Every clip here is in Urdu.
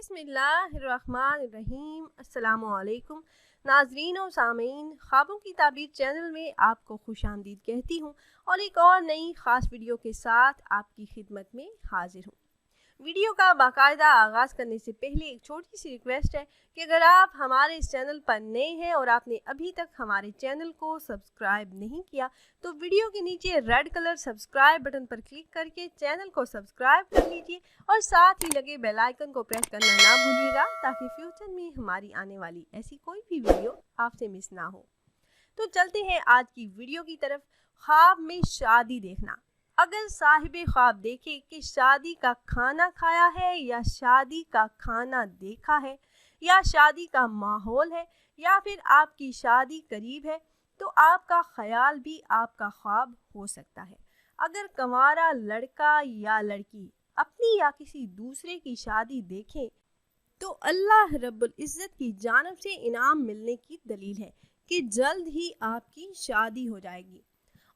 بسم اللہ الرحمن الرحیم۔ السلام علیکم ناظرین و سامعین، خوابوں کی تعبیر چینل میں آپ کو خوش آمدید کہتی ہوں اور ایک اور نئی خاص ویڈیو کے ساتھ آپ کی خدمت میں حاضر ہوں۔ ویڈیو کا باقاعدہ آغاز کرنے سے پہلے ایک چھوٹی سی ریکویسٹ ہے کہ اگر آپ ہمارے اس چینل پر نئے ہیں اور آپ نے ابھی تک ہمارے چینل کو سبسکرائب نہیں کیا تو ویڈیو کے نیچے ریڈ کلر سبسکرائب بٹن پر کلک کر کے چینل کو سبسکرائب کر لیجئے اور ساتھ ہی لگے بیل آئیکن کو پریس کرنا نہ بھولیے گا تاکہ فیوچر میں ہماری آنے والی ایسی کوئی بھی ویڈیو آپ سے مس نہ ہو۔ تو چلتے ہیں آج کی ویڈیو کی طرف۔ خواب میں شادی دیکھنا۔ اگر صاحب خواب دیکھے کہ شادی کا کھانا کھایا ہے یا شادی کا کھانا دیکھا ہے یا شادی کا ماحول ہے یا پھر آپ کی شادی قریب ہے تو آپ کا خیال بھی آپ کا خواب ہو سکتا ہے۔ اگر کنوارا لڑکا یا لڑکی اپنی یا کسی دوسرے کی شادی دیکھیں تو اللہ رب العزت کی جانب سے انعام ملنے کی دلیل ہے کہ جلد ہی آپ کی شادی ہو جائے گی۔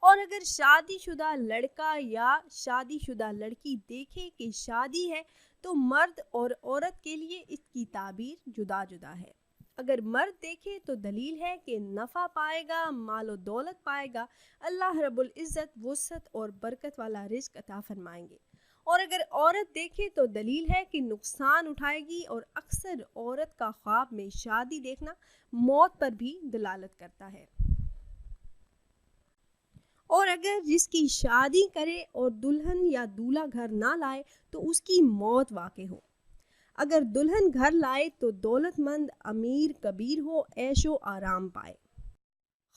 اور اگر شادی شدہ لڑکا یا شادی شدہ لڑکی دیکھے کہ شادی ہے تو مرد اور عورت کے لیے اس کی تعبیر جدا جدا ہے۔ اگر مرد دیکھے تو دلیل ہے کہ نفع پائے گا، مال و دولت پائے گا، اللہ رب العزت وسعت اور برکت والا رزق عطا فرمائیں گے۔ اور اگر عورت دیکھے تو دلیل ہے کہ نقصان اٹھائے گی، اور اکثر عورت کا خواب میں شادی دیکھنا موت پر بھی دلالت کرتا ہے۔ اور اگر جس کی شادی کرے اور دلہن یا دولہا گھر نہ لائے تو اس کی موت واقع ہو۔ اگر دلہن گھر لائے تو دولت مند امیر کبیر ہو، عیش و آرام پائے۔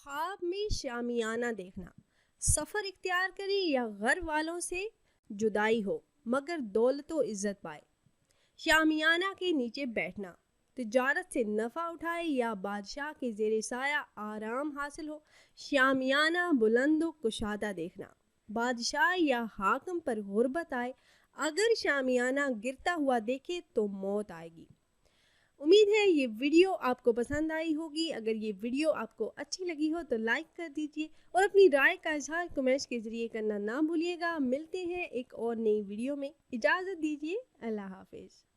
خواب میں شامیانہ دیکھنا۔ سفر اختیار کرے یا گھر والوں سے جدائی ہو مگر دولت و عزت پائے۔ شامیانہ کے نیچے بیٹھنا۔ تجارت سے نفع اٹھائے یا بادشاہ کے زیر سایہ آرام حاصل ہو۔ شامیانہ بلند و کشادہ دیکھنا۔ بادشاہ یا حاکم پر غربت آئے۔ اگر شامیانہ گرتا ہوا دیکھے تو موت آئے گی۔ امید ہے یہ ویڈیو آپ کو پسند آئی ہوگی۔ اگر یہ ویڈیو آپ کو اچھی لگی ہو تو لائک کر دیجئے اور اپنی رائے کا اظہار کمنٹس کے ذریعے کرنا نہ بھولیے گا۔ ملتے ہیں ایک اور نئی ویڈیو میں، اجازت دیجئے، اللہ حافظ۔